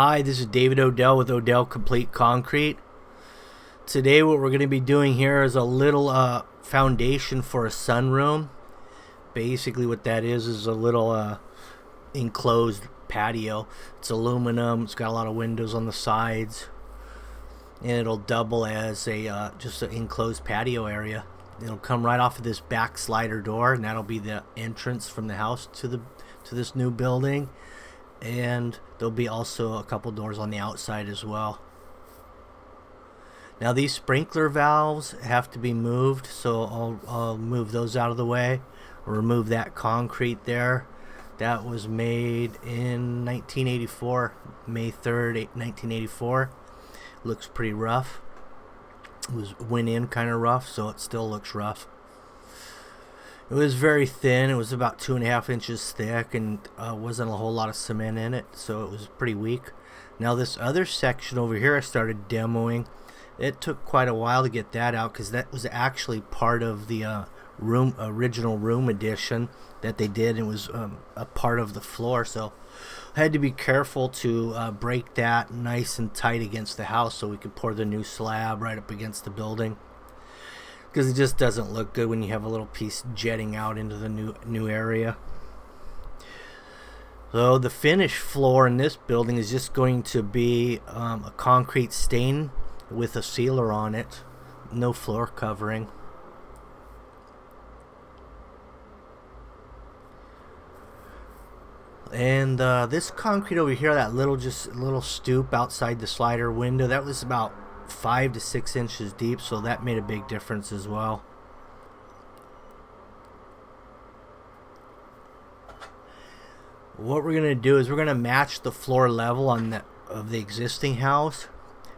Hi, this is David Odell with Odell Complete Concrete. Today what we're going to be doing here is a little foundation for a sunroom. Basically what that is a little enclosed patio. It's aluminum, it's got a lot of windows on the sides, and it'll double as a just an enclosed patio area. It'll come right off of this back slider door, and that'll be the entrance from the house to this new building. And there'll be also a couple doors on the outside as well. Now these sprinkler valves have to be moved, so I'll move those out of the way. Remove that concrete there. That was made in 1984, May 3rd, 1984. Looks pretty rough. Went in kind of rough, so it still looks rough. It was very thin. It was about 2.5 inches thick, and wasn't a whole lot of cement in it, so it was pretty weak. Now this other section over here I started demoing. It took quite a while to get that out because that was actually part of the original room addition that they did. It was a part of the floor, so I had to be careful to break that nice and tight against the house so we could pour the new slab right up against the building. Because it just doesn't look good when you have a little piece jetting out into the new area. So the finished floor in this building is just going to be a concrete stain with a sealer on it. No floor covering. And this concrete over here, that little stoop outside the slider window, that was about 5 to 6 inches deep, so that made a big difference as well. What we're gonna do is we're gonna match the floor level of the existing house,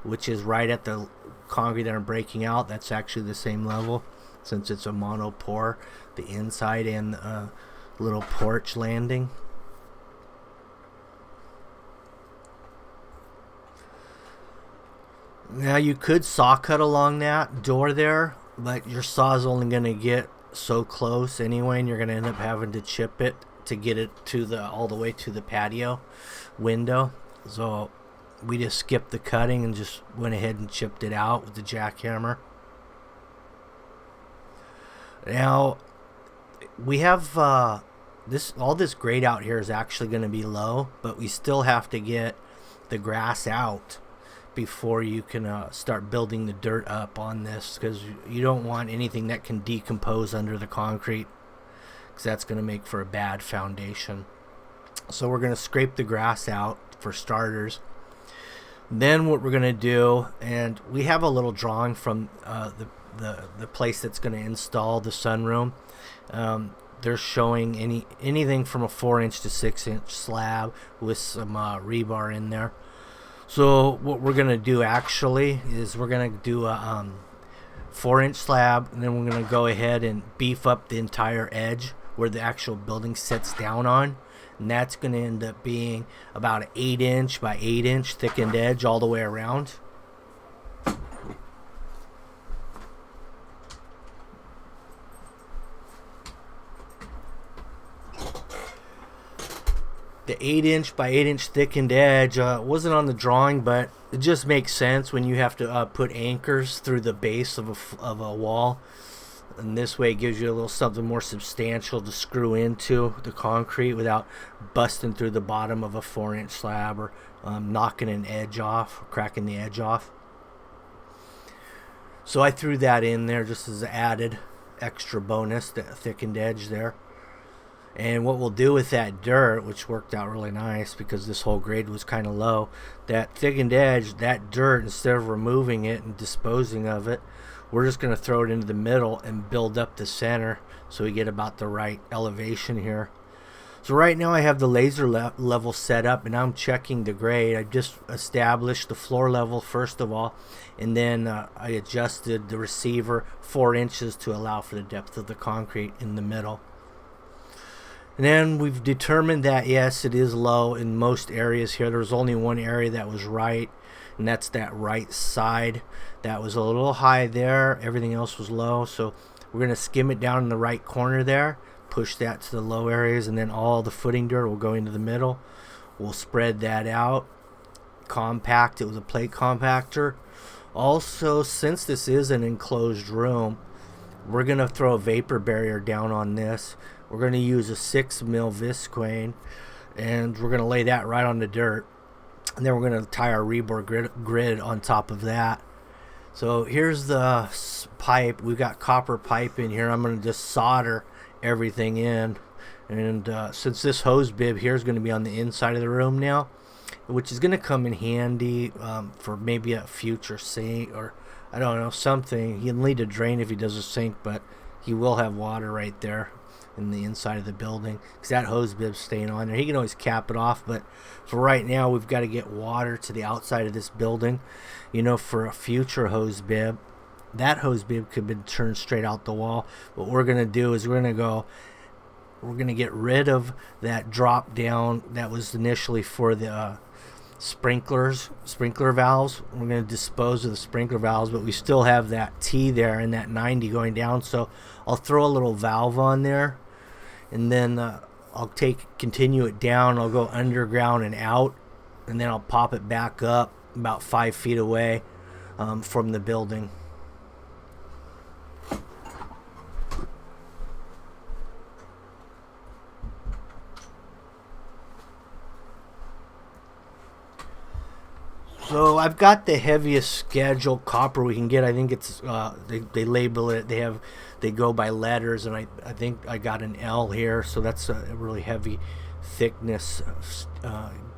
which is right at the concrete that I'm breaking out. That's actually the same level since it's a mono pour, the inside and little porch landing. Now you could saw cut along that door there, but your saw is only going to get so close anyway, and you're going to end up having to chip it to get it to all the way to the patio window. So we just skipped the cutting and just went ahead and chipped it out with the jackhammer. Now we have all this grade out here is actually going to be low, but we still have to get the grass out before you can start building the dirt up on this, because you don't want anything that can decompose under the concrete, because that's going to make for a bad foundation. So we're going to scrape the grass out for starters. Then what we're going to do, and we have a little drawing from the place that's going to install the sunroom. They're showing anything from a 4-inch to 6-inch slab with some rebar in there. So what we're going to do actually is we're going to do a 4-inch slab, and then we're going to go ahead and beef up the entire edge where the actual building sits down on. And that's going to end up being about an 8-inch by 8-inch thickened edge all the way around. The 8-inch by 8-inch thickened edge wasn't on the drawing, but it just makes sense when you have to put anchors through the base of a wall, and this way it gives you a little something more substantial to screw into the concrete without busting through the bottom of a 4-inch slab or knocking an edge off or cracking the edge off. So I threw that in there just as an added extra bonus, the thickened edge there. And what we'll do with that dirt, which worked out really nice because this whole grade was kind of low, that thickened edge, that dirt, instead of removing it and disposing of it, we're just going to throw it into the middle and build up the center so we get about the right elevation here. So right now I have the laser level set up, and I'm checking the grade. I just established the floor level first of all, and then I adjusted the receiver 4 inches to allow for the depth of the concrete in the middle. And then we've determined that yes, it is low in most areas here. There's only one area that was right, and that's that right side. That was a little high there. Everything else was low, so we're going to skim it down in the right corner there, push that to the low areas, and then all the footing dirt will go into the middle. We'll spread that out compact. It was a plate compactor. Also, since this is an enclosed room, we're going to throw a vapor barrier down on this. We're going to use a 6mm Visqueen, and we're going to lay that right on the dirt. And then we're going to tie our rebar grid on top of that. So here's the pipe. We've got copper pipe in here. I'm going to just solder everything in. And since this hose bib here is going to be on the inside of the room now, which is going to come in handy for maybe a future sink, or I don't know, something. He'll need a drain if he does a sink, but he will have water right there in the inside of the building, because that hose bib's staying on there. He can always cap it off, but for right now we've got to get water to the outside of this building, for a future hose bib. That hose bib could be turned straight out the wall. What we're going to do is we're going to get rid of that drop down that was initially for the sprinkler valves. We're going to dispose of the sprinkler valves, but we still have that T there and that 90 going down, so I'll throw a little valve on there, and then I'll continue it down. I'll go underground and out, and then I'll pop it back up about 5 feet away from the building. So I've got the heaviest schedule copper we can get. I think it's they label it. They go by letters, and I think I got an L here. So that's a really heavy thickness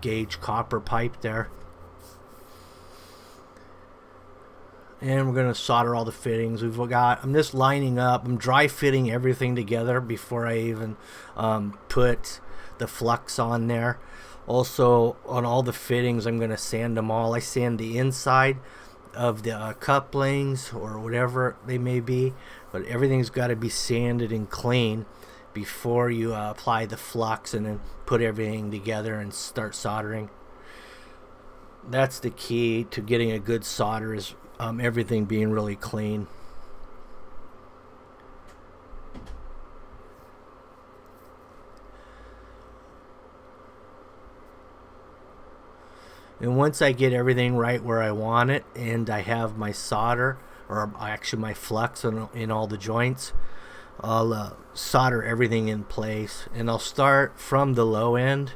gauge copper pipe there. And we're gonna solder all the fittings. I'm just lining up. I'm dry fitting everything together before I even put the flux on there. Also, on all the fittings, I'm going to sand them all. I sand the inside of the couplings or whatever they may be, but everything's got to be sanded and clean before you apply the flux and then put everything together and start soldering. That's the key to getting a good solder, is everything being really clean. And once I get everything right where I want it, and I have my solder, or actually my flux in all the joints, I'll solder everything in place. And I'll start from the low end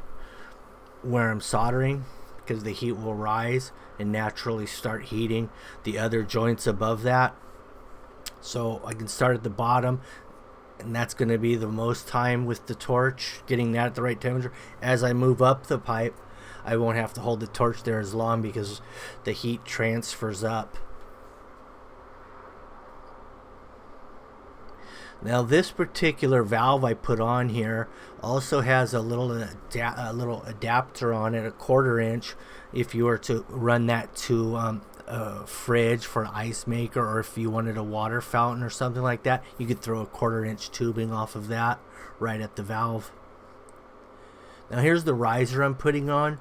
where I'm soldering, because the heat will rise and naturally start heating the other joints above that. So I can start at the bottom, and that's going to be the most time with the torch, getting that at the right temperature. As I move up the pipe, I won't have to hold the torch there as long because the heat transfers up. Now this particular valve I put on here also has a little adapter on it, a 1/4 inch. If you were to run that to a fridge for an ice maker, or if you wanted a water fountain or something like that, you could throw a 1/4 inch tubing off of that right at the valve. Now here's the riser I'm putting on.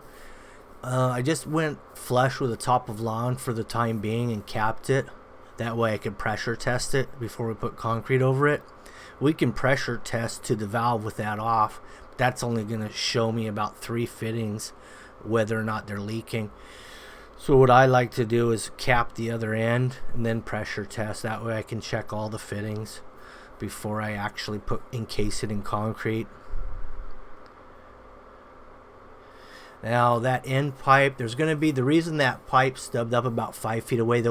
I just went flush with the top of lawn for the time being and capped it. That way I could pressure test it before we put concrete over it. We can pressure test to the valve with that off. That's only going to show me about 3 fittings whether or not they're leaking. So what I like to do is cap the other end and then pressure test. That way I can check all the fittings before I actually encase it in concrete. Now that end pipe, there's going to be, the reason that pipe stubbed up about 5 feet away,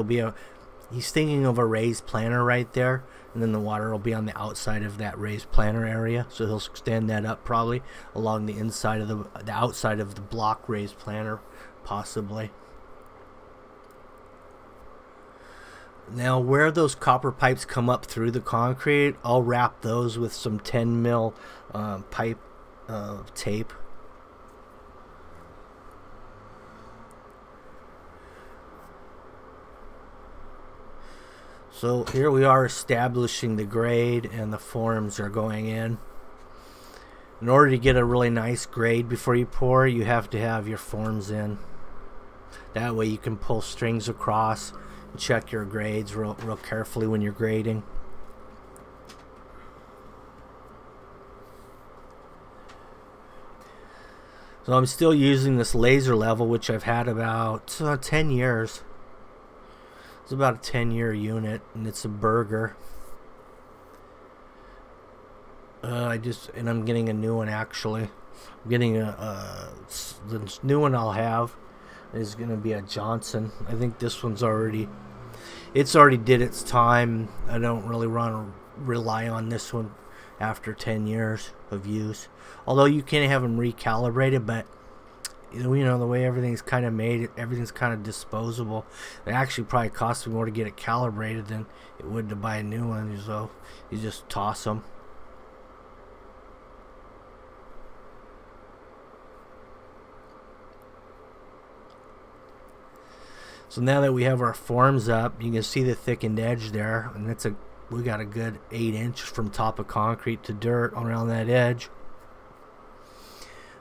he's thinking of a raised planter right there, and then the water will be on the outside of that raised planter area. So he'll extend that up probably along the inside of the outside of the block raised planter, possibly. Now where those copper pipes come up through the concrete, I'll wrap those with some 10 mil pipe tape. So here we are establishing the grade, and the forms are going in. In order to get a really nice grade before you pour, you have to have your forms in. That way you can pull strings across and check your grades real carefully when you're grading. So I'm still using this laser level, which I've had about 10 years. It's about a 10-year unit, and it's a Burger. I'm getting a new one actually. I'm getting the new one I'll have is gonna be a Johnson. I think this one's already did its time. I don't really want to rely on this one after 10 years of use. Although you can have them recalibrated, but the way everything's kind of made, everything's kind of disposable. It actually probably costs me more to get it calibrated than it would to buy a new one. So you just toss them. So now that we have our forms up, you can see the thickened edge there, and we got a good 8-inch from top of concrete to dirt around that edge.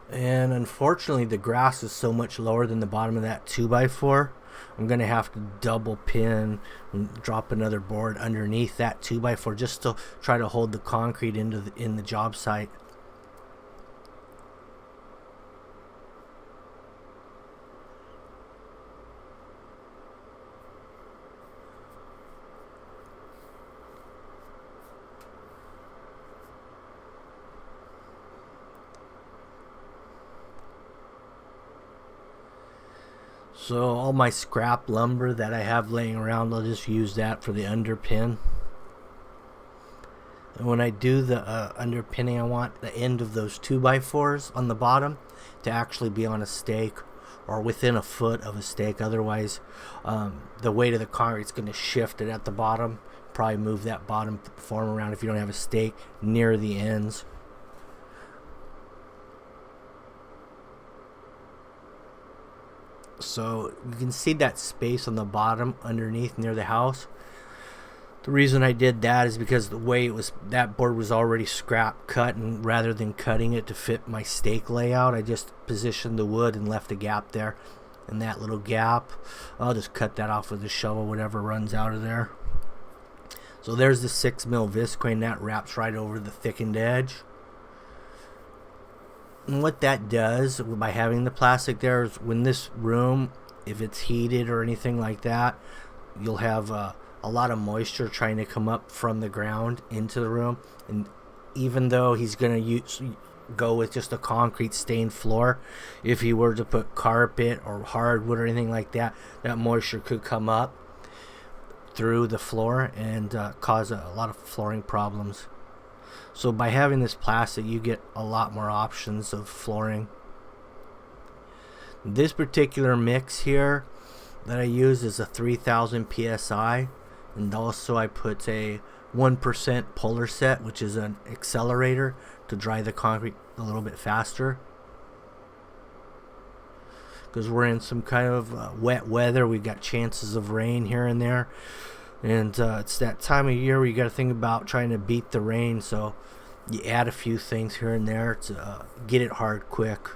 And unfortunately, the grass is so much lower than the bottom of that 2x4. I'm gonna have to double pin and drop another board underneath that 2x4 just to try to hold the concrete in the job site. So all my scrap lumber that I have laying around, I'll just use that for the underpin. And when I do the underpinning, I want the end of those 2x4s on the bottom to actually be on a stake or within a foot of a stake. Otherwise, the weight of the concrete is going to shift it at the bottom. Probably move that bottom form around if you don't have a stake near the ends. So you can see that space on the bottom underneath near the house. The reason I did that is because the way that board was already scrap cut, and rather than cutting it to fit my stake layout, I just positioned the wood and left a gap there. And that little gap, I'll just cut that off with a shovel, whatever runs out of there. So there's the 6mm visqueen that wraps right over the thickened edge. And what that does by having the plastic there is when this room, if it's heated or anything like that, you'll have a lot of moisture trying to come up from the ground into the room. And even though he's going to go with just a concrete stained floor, if he were to put carpet or hardwood or anything like that, that moisture could come up through the floor and cause a lot of flooring problems. So by having this plastic, you get a lot more options of flooring. This particular mix here that I use is a 3000 psi, and also I put a 1% polar set, which is an accelerator to dry the concrete a little bit faster. Because we're in some kind of wet weather, we got chances of rain here and there. And it's that time of year where you got to think about trying to beat the rain, so you add a few things here and there to get it hard quick.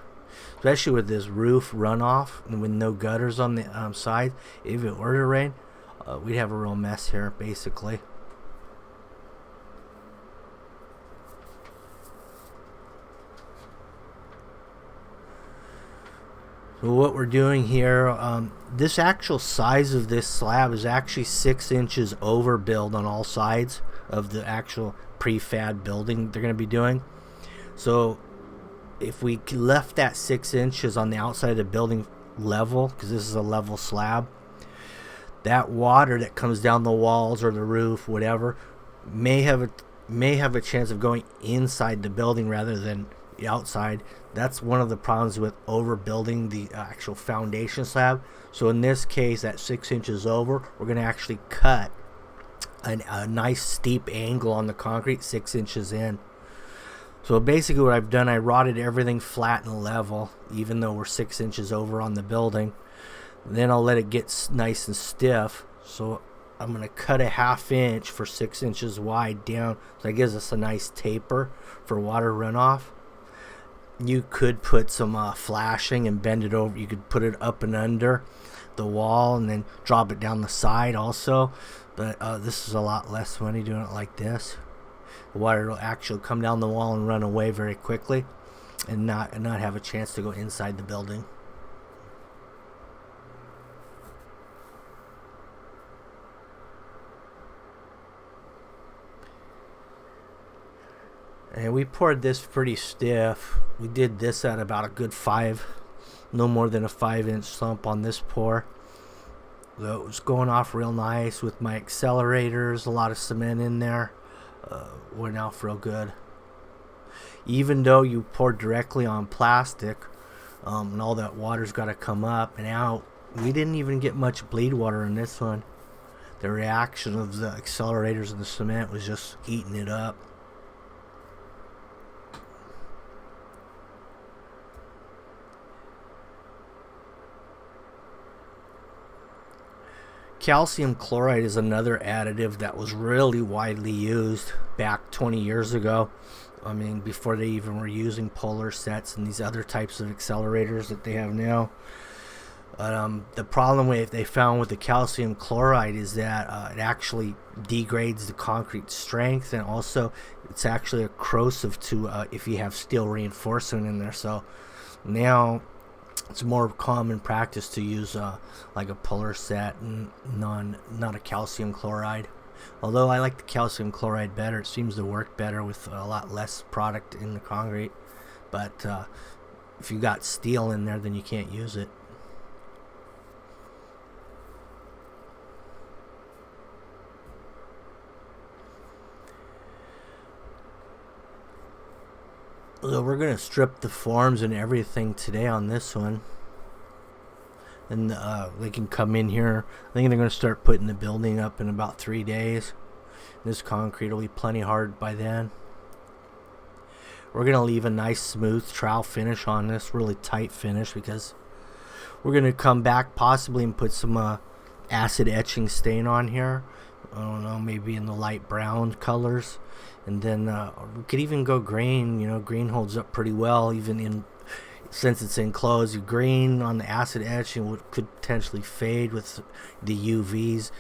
Especially with this roof runoff and with no gutters on the side. If it were to rain, we'd have a real mess here, basically. So what we're doing here, this actual size of this slab is actually 6 inches overbuild on all sides of the actual prefab building they're going to be doing. So if we left that 6 inches on the outside of the building level, because this is a level slab, that water that comes down the walls or the roof, whatever, may have a chance of going inside the building rather than outside. That's one of the problems with overbuilding the actual foundation slab. So in this case, at 6 inches over, we're going to actually cut a nice steep angle on the concrete 6 inches in. So basically what I've done, I rotted everything flat and level, even though we're 6 inches over on the building. Then I'll let it get nice and stiff. So I'm going to cut a 1/2 inch for 6 inches wide down. So that gives us a nice taper for water runoff. You could put some flashing and bend it over. You could put it up and under the wall and then drop it down the side also. But this is a lot less money doing it like this. The water will actually come down the wall and run away very quickly. and not have a chance to go inside the building. And we poured this pretty stiff. We did this at about a good 5, no more than a 5-inch slump on this pour. So it was going off real nice with my accelerators, a lot of cement in there. Went off real good. Even though you pour directly on plastic, and all that water's got to come up and out, we didn't even get much bleed water in this one. The reaction of the accelerators and the cement was just eating it up. Calcium chloride is another additive that was really widely used back 20 years ago. I mean, before they even were using polar sets and these other types of accelerators that they have now. The problem they found with the calcium chloride is that it actually degrades the concrete strength, and also it's actually a corrosive to if you have steel reinforcement in there. So now it's more common practice to use like a polar set and not a calcium chloride. Although I like the calcium chloride better, it seems to work better with a lot less product in the concrete. But if you got steel in there, then you can't use it. So we're going to strip the forms and everything today on this one. And they can come in here. I think they're going to start putting the building up in about 3 days. This concrete will be plenty hard by then. We're going to leave a nice smooth trowel finish on this, really tight finish, because we're going to come back possibly and put some acid etching stain on here. I don't know, maybe in the light brown colors. And then we could even go green. You know, green holds up pretty well, even in since it's enclosed. Your green on the acid etching could potentially fade with the UVs.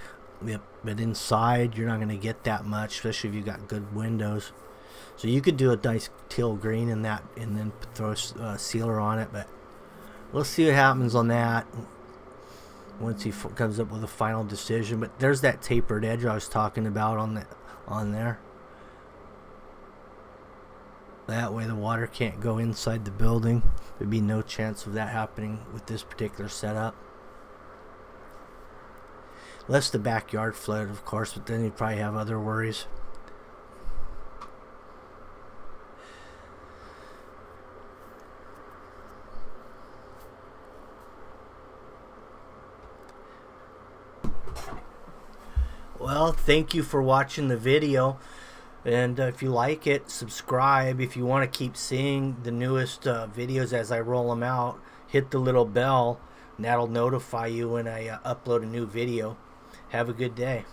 Yep, but inside you're not going to get that much, especially if you got good windows. So you could do a nice teal green in that, and then throw a sealer on it. But we'll see what happens on that once he comes up with a final decision. But there's that tapered edge I was talking about on there. That way the water can't go inside the building. There'd be no chance of that happening with this particular setup. Unless the backyard flooded, of course, but then you'd probably have other worries. Well, thank you for watching the video. And if you like it, subscribe. If you want to keep seeing the newest videos as I roll them out, hit the little bell, and that'll notify you when I upload a new video. Have a good day.